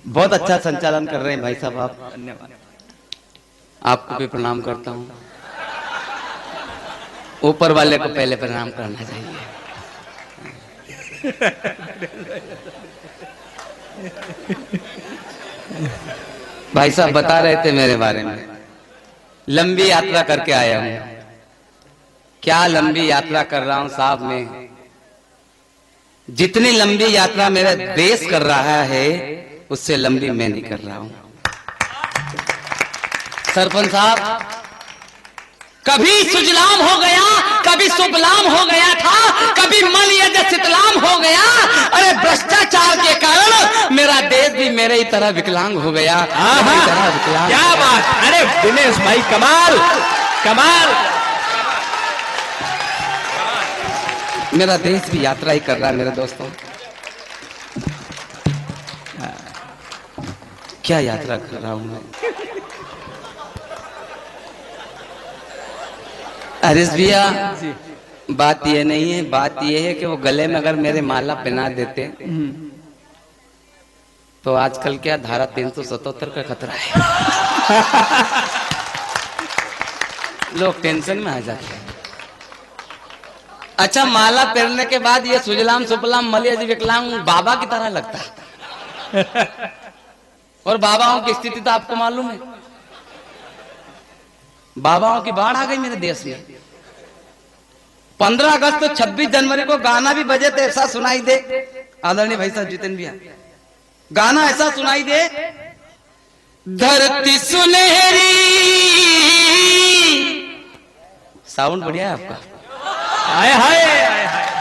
बहुत अच्छा संचालन कर रहे हैं भाई साहब आप। धन्यवाद। आपको भी प्रणाम करता हूँ। ऊपर वाले को पहले प्रणाम करना चाहिए। भाई साहब बता रहे थे मेरे बारे में, लंबी यात्रा करके आया हूं। क्या लंबी यात्रा कर रहा हूं साहब मैं। जितनी लंबी यात्रा मेरा देश कर रहा है उससे लंबी मैं नहीं कर रहा हूं। सरपंच साहब, कभी सुजलाम हो गया, कभी सुबलाम हो गया था, कभी मन यदि शीतलाम हो गया। अरे भ्रष्टाचार के कारण मेरा देश भी मेरे ही तरह विकलांग हो गया। क्या बात, अरे दिनेश भाई कमाल कमाल। मेरा देश भी यात्रा ही कर रहा है मेरे दोस्तों। क्या यात्रा कर रहा हूं मैं। हरीश भैया, बात ये नहीं है, बात ये है कि वो गले में अगर मेरे माला पहना देते तो आजकल क्या धारा 377 का खतरा है। लोग टेंशन में आ जाते हैं। अच्छा, माला पहनने के बाद ये सुजलाम सुफलाम मलिया विकलांग बाबा की तरह लगता है। और बाबाओं की स्थिति तो आपको मालूम है। बाबाओं की बाढ़ आ गई मेरे देश में। 15 अगस्त तो 26 जनवरी को गाना भी बजे तो ऐसा सुनाई दे, आदरणीय भाई साहब जितेंद्र भैया, गाना ऐसा सुनाई दे, धरती सुनहरी। साउंड बढ़िया है आपका। हाय हाय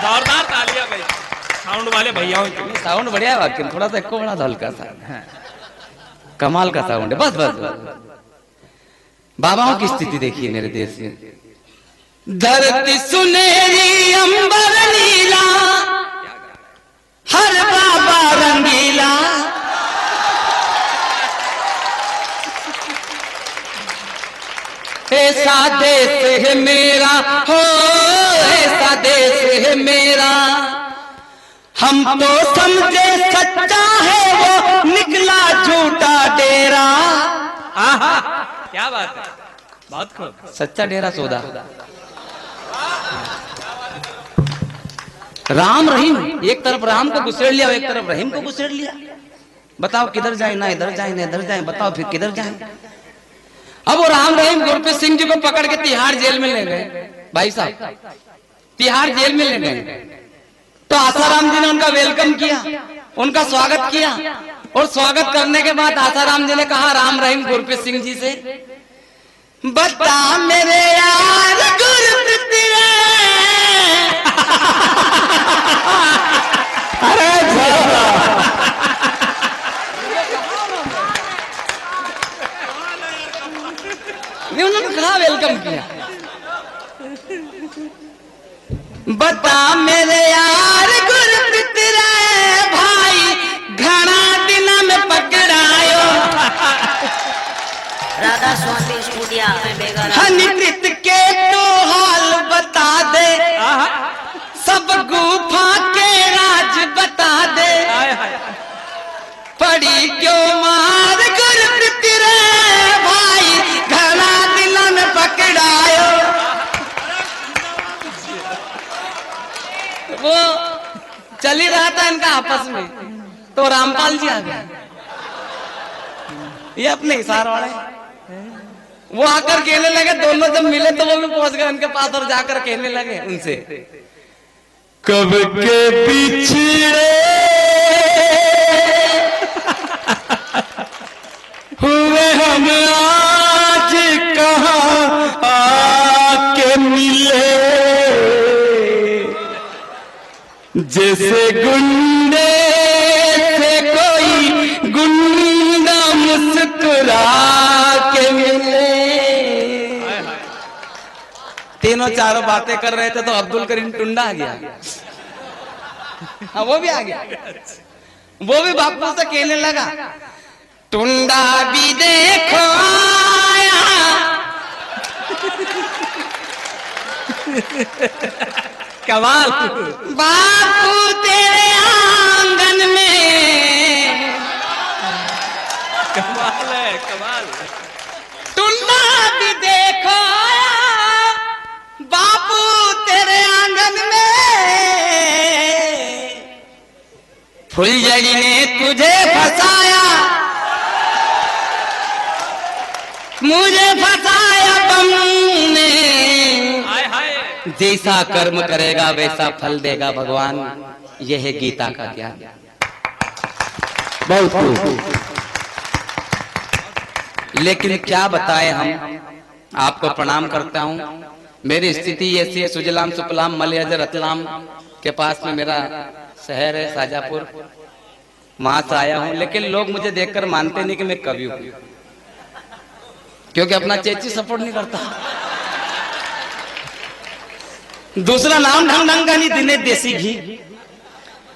जोरदार तालियां भाई साउंड वाले भैयाओं की। साउंड बढ़िया है वाकई, थोड़ा सा एको बड़ा हल्का सा कमाल का साउंड है। बस बस बस। बाबाओं की स्थिति देखिए मेरे देश में। धरती सुनहरी अंबर नीला, हर बाबा रंगीला। ऐसा देश है मेरा हो, ऐसा देश है मेरा। हम तो समझे सच्चा है वो, निकला झूठा डेरा। आहा क्या बात है, बहुत खूब। सच्चा डेरा सौदा। राम रहीम, एक तरफ राम को गुस्सेड़ लिया, एक तरफ रहीम को गुस्सेड़ लिया। बताओ किधर जाए, ना इधर जाए ना इधर जाए, बताओ फिर किधर जाए। अब वो राम रहीम गुरप्रीत सिंह जी को पकड़ के तिहाड़ जेल में ले गए। भाई साहब तिहाड़ जेल में ले गए तो आसाराम जी ने उनका वेलकम किया, उनका स्वागत किया। और स्वागत करने के बाद आसाराम जी ने कहा राम रहीम गुरप्रीत सिंह जी से, बता मेरे यार गुरप्रीत अरे उन्होंने कहा वेलकम किया। बता मेरे यार गुरप्रीत रे भाई, घना दिन में पकड़ायो। राधा स्वामी स्टूडियो हनीप्रीत के तो हाल बता दे, सब गुफा के राज बता दे। पड़ी क्यों मार गुरप्रीत रे भाई, घना दिन में पकड़ायो। वो चल ही रहा था इनका आपस में, तो रामपाल जी आ गए। ये अपने हिसार वाले, वो आकर कहने लगे, दोनों जब मिले तो वो भी पहुंच गए उनके पास और जाकर कहने लगे उनसे, कब के पिछड़े हुए हम आज कहाँ आके मिले। जैसे गुंडे से कोई गुंडा मुस्कुरा के मिले। तीनों चारों बातें कर रहे थे तो अब्दुल करीम टुंडा आ गया। हाँ वो भी आ गया। वो भी बापू से कहने लगा, टुंडा भी देखो आया। कमाल। बापू तेरे आंगन में टुन्ना भी देखो आया बापू तेरे आंगन में, फुलझड़ी ने तुझे फंसाया मुझे फंसाया बम ने, जैसा कर्म करेगा वैसा फल देगा भगवान, यह है गीता का ज्ञान। बहुत खूब। लेकिन क्या बताएं हम, आपको प्रणाम करता हूं। मेरी स्थिति ऐसी है, सुजलाम सुफलाम मलयज रतलाम के पास में मेरा शहर है शाजापुर, वहां से आया हूं। लेकिन लोग मुझे देखकर मानते नहीं कि मैं कवि हूं, क्योंकि अपना चेची सपोर्ट नहीं करता। दूसरा नाम ढंग ढंग का नहीं, दिनेश देसी घी।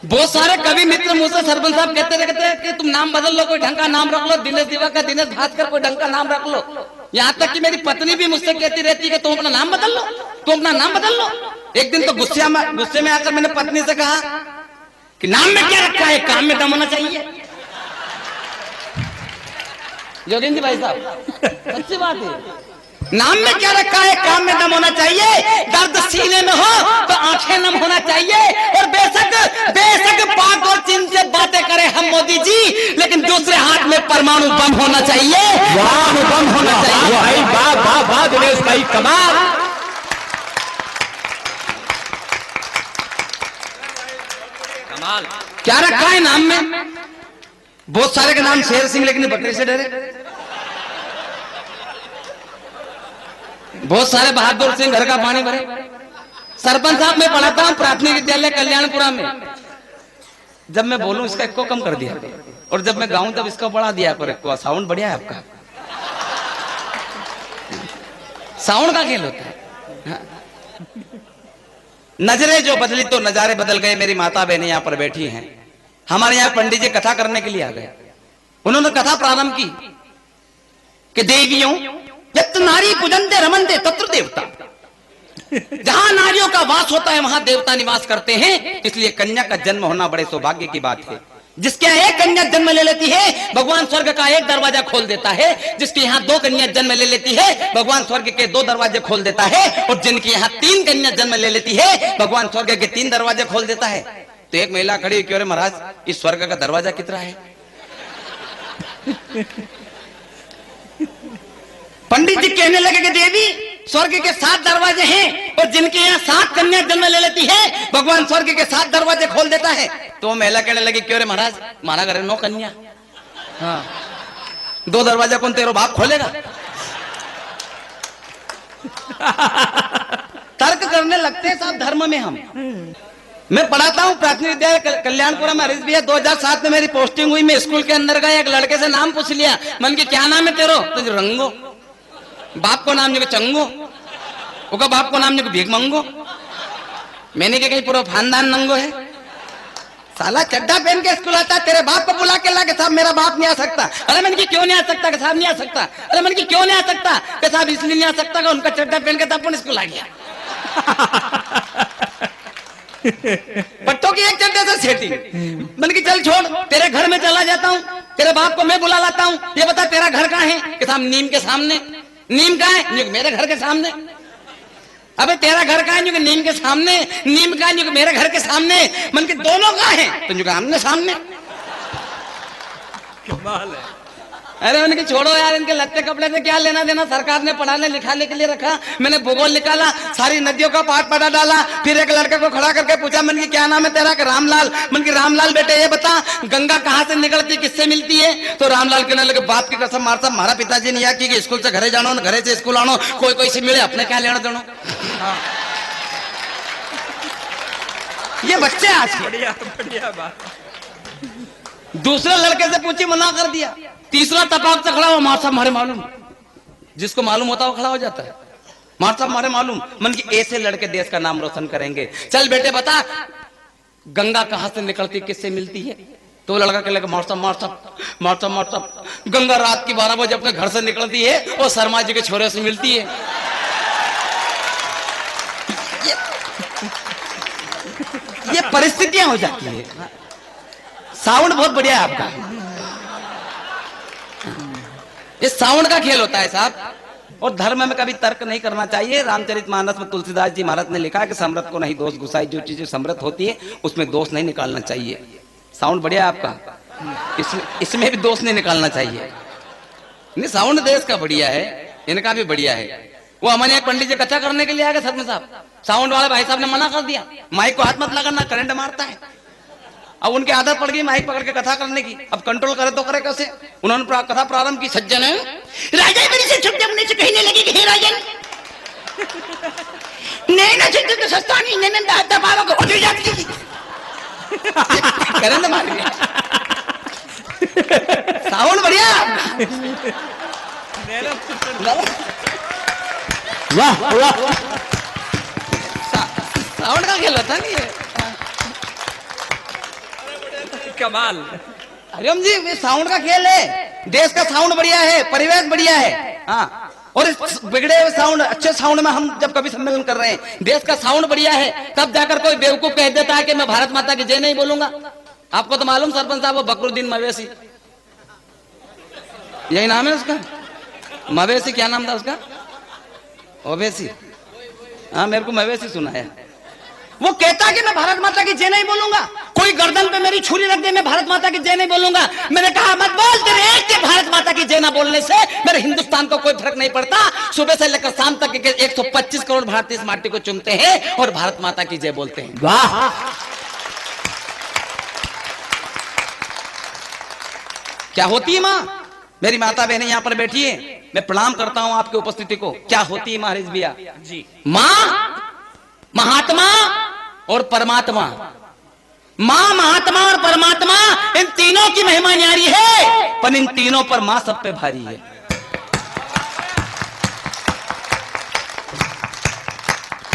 बहुत सारे कवि मित्र मुझसे सरपंच साहब कहते रहते कि तुम नाम बदल लो, कोई ढंग का नाम रख लो, दिनेश दिवाकर, दिनेश भास्कर, कोई ढंग का नाम रख लो। यहाँ तक कि मेरी पत्नी भी मुझसे कहती रहती है कि तुम अपना नाम बदल लो, तुम अपना नाम बदल लो। एक दिन तो गुस्से में आकर मैंने पत्नी से कहा कि नाम में क्या रखा है, काम में दम होना चाहिए। जोगिंदर भाई साहब सच्ची बात है, नाम में क्या रखा है, काम में दम होना चाहिए। दर्द सीने में हो तो आंखें नम होना चाहिए। और बेशक पाक और चीन से बातें करें हम मोदी जी, लेकिन दूसरे हाथ में परमाणु बम होना चाहिए, परमाणु बम होना चाहिए। वाह वाह वाह दिनेश भाई, कमाल कमाल। क्या रखा है नाम में? बहुत सारे के नाम शेर सिंह, लेकिन बकरी से डरे। बहुत सारे बहादुर सिंह, घर का पानी भरे। सरपंच साहब मैं पढ़ाता हूँ प्राथमिक विद्यालय कल्याणपुरा में। जब मैं बोलूं इसका एक को कम कर दिया, और जब मैं गाऊं तब इसका बढ़ा दिया। पर एक को साउंड बढ़िया है आपका, साउंड का खेल होता है। नजरें जो बदली तो नजारे बदल गए। मेरी माता बहनें यहाँ पर बैठी हैं। हमारे यहाँ पंडित जी कथा करने के लिए आ गए। उन्होंने कथा प्रारंभ की कि देवियों यत् नारी पूजन्ते रमन्ते तत्र देवता, जहां नारियों का वास होता है वहां देवता निवास करते हैं। इसलिए कन्या का जन्म होना बड़े सौभाग्य की बात है। जिसके यहाँ एक कन्या जन्म ले लेती है भगवान स्वर्ग का एक दरवाजा खोल देता है। जिसके यहाँ दो कन्या जन्म ले लेती है भगवान स्वर्ग के दो दरवाजे खोल देता है। और जिनके यहाँ तीन कन्या जन्म ले लेती है भगवान स्वर्ग के तीन दरवाजे खोल देता है। तो एक महिला खड़ी क्यों रे महाराज, इस स्वर्ग का दरवाजा कितना है? पंडित जी कहने लगे कि देवी स्वर्ग के 7 दरवाजे हैं, और जिनके यहाँ 7 कन्या जन्म ले लेती है भगवान स्वर्ग के 7 दरवाजे खोल देता है। तो महिला कहने लगी क्यों रे महाराज, माना करे 9 कन्या, हाँ 2 दरवाजा कौन तेरो बाप खोलेगा? तर्क करने लगते हैं साहब धर्म में हम। मैं पढ़ाता हूँ प्राथमिक विद्यालय कल्याणपुरा में। हरीश भैया 2007 में मेरी पोस्टिंग हुई। मैं स्कूल के अंदर गया, एक लड़के से नाम पूछ लिया। मन के क्या नाम है तेरो? तो रंगो। बाप को नाम जो चंगो, उका बाप को नाम जो भीख मंगो। मैंने क्या कहीं पूरा खानदान नंगो है। साला चड्डा पहन के स्कूल आता है, तेरे बाप को बुला के ला के साहब मेरा बाप नहीं आ सकता। अरे मैंने क्यों नहीं आ सकता? साहब नहीं आ सकता। अरे मैंने क्यों नहीं आ सकता? साहब इसलिए नहीं आ सकता, उनका चड्डा पहन के तब स्कूल आ गया। पट्टों की एक चड्डे से सेटिंग। मैंने की चल छोड़, तेरे घर में चला जाता हूँ, तेरे बाप को मैं बुला लाता हूँ। ये बता तेरा घर कहाँ है? कि साहब नीम के सामने। नीम कहाँ है? मेरे घर के सामने। अबे तेरा घर कहाँ है? नीम के सामने। नीम कहाँ है? मेरे घर के सामने। मन के दोनों कहाँ है? तो आमने सामने। कमाल है। अरे उनके छोड़ो यार, इनके लत्ते कपड़े से क्या लेना देना। सरकार ने पढ़ाने लिखाने के लिए रखा। मैंने भूगोल निकाला, सारी नदियों का पाठ पढ़ा डाला। फिर एक लड़के को खड़ा करके पूछा, मन की क्या नाम है तेरा? रामलाल। मन की रामलाल बेटे ये बता गंगा कहाँ से निकलती, किससे मिलती है? तो रामलाल कहने लगे बाप की कसम मार साहब, हमारा पिताजी नहीं आया कि स्कूल से घरे जानो, घरे से स्कूल आनो, कोई से मिले, अपने क्या लेना देना। ये बच्चे आज बढ़िया बढ़िया बात। दूसरे लड़के से पूछी, मना कर दिया। तीसरा तपाक से खड़ा हुआ, मार साहब हमारे मालूम। जिसको मालूम होता है वो खड़ा हो जाता है। मार साहब हमारे मालूम। मन की ऐसे लड़के देश का नाम रोशन करेंगे। चल बेटे बता गंगा कहां से निकलती, किससे मिलती है? तो लड़का कहने लगा मार साहब गंगा रात की 12 बजे अपने घर से निकलती है और शर्मा जी के छोरे से मिलती है। ये परिस्थितियां हो जाती है। साउंड बहुत बढ़िया है आपका। ये साउंड का खेल होता है साहब। और धर्म में कभी तर्क नहीं करना चाहिए। रामचरितमानस में तुलसीदास जी महाराज ने लिखा है कि समृद्ध को नहीं दोष घुसाई, जो चीजें समृद्ध होती है उसमें दोष नहीं निकालना चाहिए। साउंड बढ़िया आपका, इसमें भी दोष नहीं निकालना चाहिए। नहीं, साउंड देश का बढ़िया है, इनका भी बढ़िया है। वो हमारे एक पंडित जी कथा करने के लिए आ गए सदमे साहब, साउंड वाले भाई साहब ने मना कर दिया, माइक को हाथ मत लगाना, करंट मारता है। अब उनकी आदत पड़ गई माइक पकड़ के कथा करने की, अब कंट्रोल करे तो करे कैसे। उन्होंने कथा प्रारंभ की, सज्जन राजा बड़ी से छुट्टी अपने से कहने लगी कि हे राजन नैना छुट्टी तो सस्ता नहीं, नैना दादा बाबा को हो जाती करंट मार दिया। साउंड बढ़िया, वाह वाह, साउंड का खेल होता नहीं है, कमाल। हरिओम जी, ये साउंड का खेल है। देश का साउंड बढ़िया है, परिवेश बढ़िया है। हाँ, और इस बिगड़े हुए साउंड, अच्छे साउंड में हम जब कभी सम्मेलन कर रहे हैं, देश का साउंड बढ़िया है, तब जाकर कोई बेवकूफ कह देता है कि मैं भारत माता की जय नहीं बोलूंगा। आपको तो मालूम सरपंच साहब, वो बकरुद्दीन मवेशी, यही नाम है उसका, मवेशी, क्या नाम था उसका, ओवैसी। हाँ, मेरे को मवेशी सुना है। वो कहता है कि मैं भारत माता की जय नहीं बोलूंगा। कोई गर्दन पे मेरी छुरी रख दे, मैं भारत माता की जय नहीं बोलूंगा। मैंने कहा मत बोल, तेरे एक के भारत माता की जय ना बोलने से मेरे हिंदुस्तान को कोई फर्क नहीं पड़ता। सुबह से लेकर शाम तक 125 करोड़ भारतीय इस माटी को चूमते हैं और भारत माता की जय बोलते हैं। वाह, क्या होती है माँ? मेरी माता बहनें यहाँ पर बैठी है, मैं प्रणाम करता हूँ आपकी उपस्थिति को। क्या होती है माँ रिजबिया जी? माँ, महात्मा और परमात्मा। माँ, महात्मा और परमात्मा, इन तीनों की महिमा न्यारी है, पर इन तीनों पर माँ सब पे भारी है।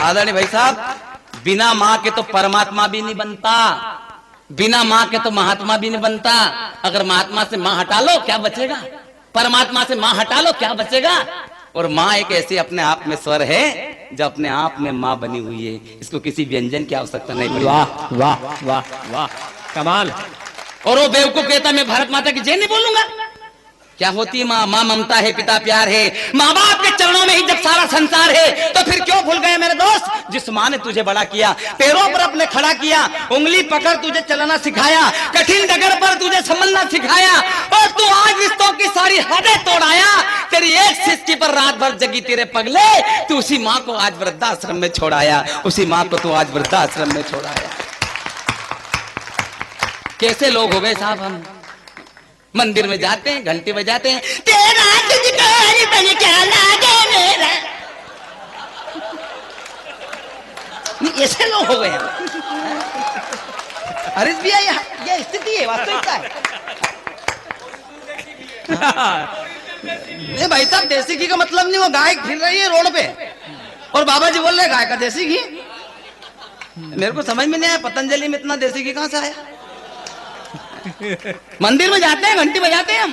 आदरणीय भाई साहब, बिना माँ के तो परमात्मा भी नहीं बनता, बिना माँ के तो महात्मा भी नहीं बनता। अगर महात्मा से माँ हटा लो क्या बचेगा, परमात्मा से माँ हटा लो क्या बचेगा। और माँ एक ऐसी अपने आप में स्वर है जो अपने आप में माँ बनी हुई है, इसको किसी व्यंजन की आवश्यकता नहीं पड़ी। वाह वाह वाह वाह, कमाल। और वो बेवकूफ कहता मैं भारत माता की जय नहीं बोलूंगा। क्या होती है माँ? माँ ममता है, पिता प्यार है। माँ बाप के चरणों में ही जब सारा संसार है, तो फिर क्यों भूल गए मेरे दोस्त, जिस माँ ने तुझे बड़ा किया, पैरों पर अपने खड़ा किया, उंगली पकड़ तुझे चलना सिखाया, कठिन डगर पर तुझे संभलना सिखाया, और तू आज रिश्तों की सारी हदें तोड़ाया। तेरी एक सिसकी पर रात भर जगी तेरे पगले, तू उसी माँ को आज वृद्धाश्रम में छोड़ाया, उसी माँ को तू आज वृद्धाश्रम में छोड़ाया। कैसे लोग हो गए साहब हम। मंदिर में जाते हैं, घंटी बजाते हैं, तेरा तुझको बन क्या लागे मेरा। ऐसे लोग हो गए हैं। अरे भैया, ये स्थिति है, वास्तविकता है। ये भाई साहब, देसी घी का मतलब नहीं, वो गाय फिर रही है रोड पे और बाबा जी बोल रहे गाय का देसी घी। मेरे को समझ में नहीं आया, पतंजलि में इतना देसी घी कहां से आया। मंदिर में जाते हैं, घंटी बजाते हैं, हम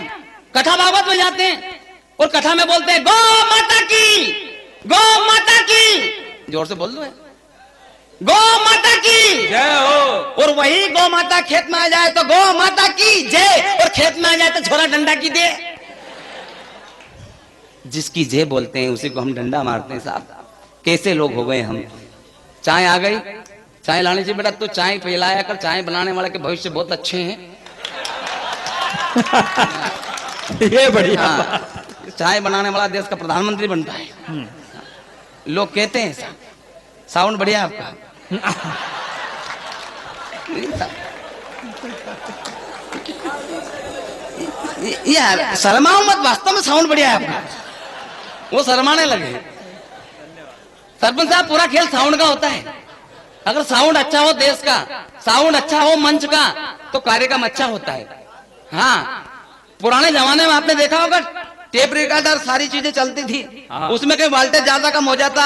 कथा भागवत में जाते हैं और कथा में बोलते हैं गौ माता की, गौ माता की, जोर से बोल दो, गौ माता की जय हो। और वही गौ माता खेत में आ जाए तो गौ माता की जय, और खेत में आ जाए तो छोरा डंडा की दे। जिसकी जय बोलते हैं उसी को हम डंडा मारते हैं साहब। कैसे लोग हो गए हम। चाय आ गई, चाय लानी चाहिए बेटा, तो चाय पिलाया कर, चाय बनाने वाले के भविष्य बहुत अच्छे हैं। ये बढ़िया। हाँ, चाय बनाने वाला देश का प्रधानमंत्री बनता है, लोग कहते हैं। साउंड बढ़िया आपका। यार शर्माओ मत, वास्तव में साउंड बढ़िया है आपका। वो शर्माने लगे। सरपंच साहब, पूरा खेल साउंड का होता है। अगर साउंड अच्छा हो देश का, साउंड अच्छा हो मंच का, तो कार्यक्रम अच्छा होता है। हाँ, पुराने जमाने में आपने देखा होगा, टेप रिकॉर्डर सारी चीजें चलती थी, उसमें कहीं वोल्टेज ज्यादा कम हो जाता,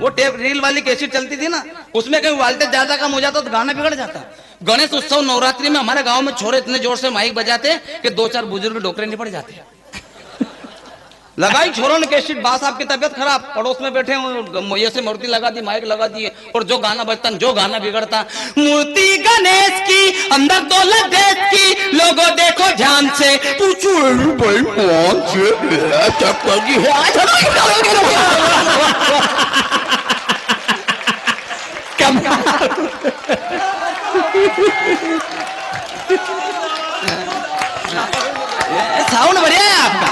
वो टेप रील वाली कैसेट चलती थी ना, उसमें कहीं वोल्टेज ज्यादा कम हो जाता तो गाना बिगड़ जाता। गणेश उत्सव नवरात्रि में हमारे गांव में छोरे इतने जोर से माइक बजाते कि 2-4 बुजुर्ग डोकरे नहीं पड़ जाते। लगाई छोरों ने कैसेट, बास आपकी तबियत खराब, पड़ोस में बैठे ये से मूर्ति लगा दी, माइक लगा दिए, और जो गाना बजता, जो गाना बिगड़ता, मूर्ति गणेश की, अंदर दौलत देश की, लोगों देखो ध्यान से, पूछू भाई कौन से चक्कर की है साउंड बढ़िया है आपका।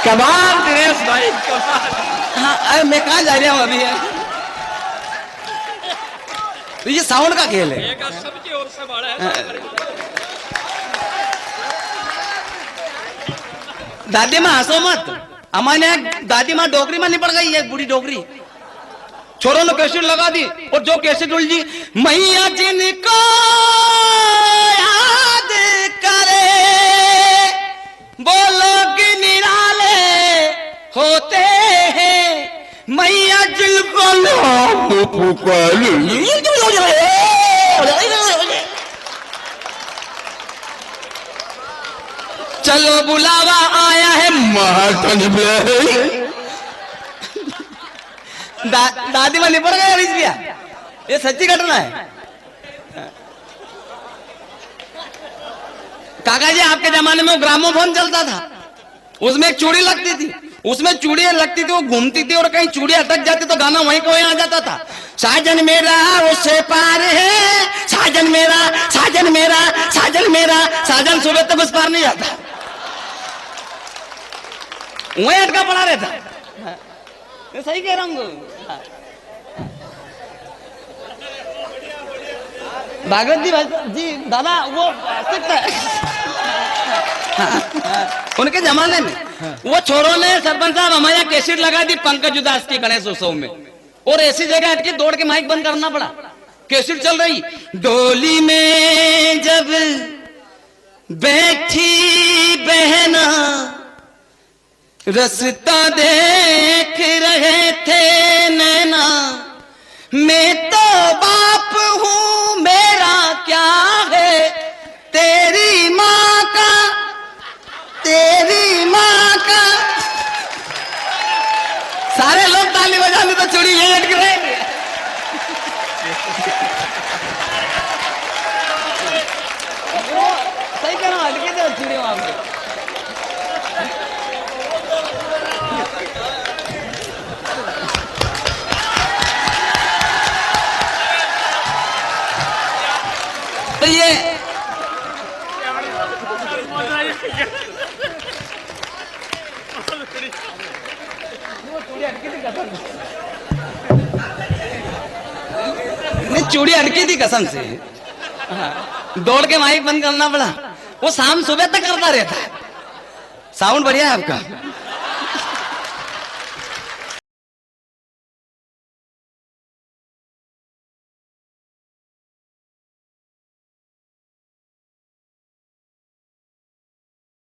कमाल दिनेश भाई कमाल। हाँ, अरे मैं कहाँ जा रहा हूँ अभी यार। तो ये साउंड का खेल है। एक सबकी ओर से बड़ा है। दादी माँ हंसो मत। हमारे यहाँ दादी माँ डोकरी में निपट गई है, बूढ़ी डोकरी। छोरों ने कैसेट लगा दी और जो कैसेट उलझी, मैया जिनको याद करे वो लोग निराले होते हैं, मैया जिनको नाम पुकार चलो बुलावा आया है दादी माँ निपट गए हरीश भैया, ये सच्ची घटना है। काका जी आपके जमाने में वो ग्रामोफोन चलता था, उसमें एक चूड़ी लगती थी, उसमें चूड़ियां लगती थी, वो घूमती थी और कहीं चूड़ी अटक जाती तो गाना वहीं को वहीं आ जाता था। साजन मेरा उससे पार है, साजन मेरा, साजन मेरा, साजन मेरा, साजन सुबह तक उस पार नहीं जाता, वहीं अटका पड़ा रहता। मैं सही कह रहा हूँ। भागवत जी दादा वो सकता है। उनके जमाने में वो छोरों ने सरपंच साहब हमारे यहाँ कैसेट लगा दी पंकज उदास की गणेश उत्सव में, और ऐसी जगह हटके दौड़ के माइक बंद करना पड़ा। कैसेट चल रही, डोली में जब बैठी बहना रास्ता देख रहे थे नैना, मैं तो बाप हूँ मेरा क्या है, तेरी माँ का, तेरी माँ का। सारे लोग ताली बजाने तो चूड़ी ये अटक रहे। सही कह रहा हूँ, अटके थे चूड़ी वहां पे। तो ये नहीं, चूड़ी अटकी थी कसम से। दौड़ के माइक बंद करना पड़ा। वो शाम सुबह तक करता रहता है। साउंड बढ़िया है आपका।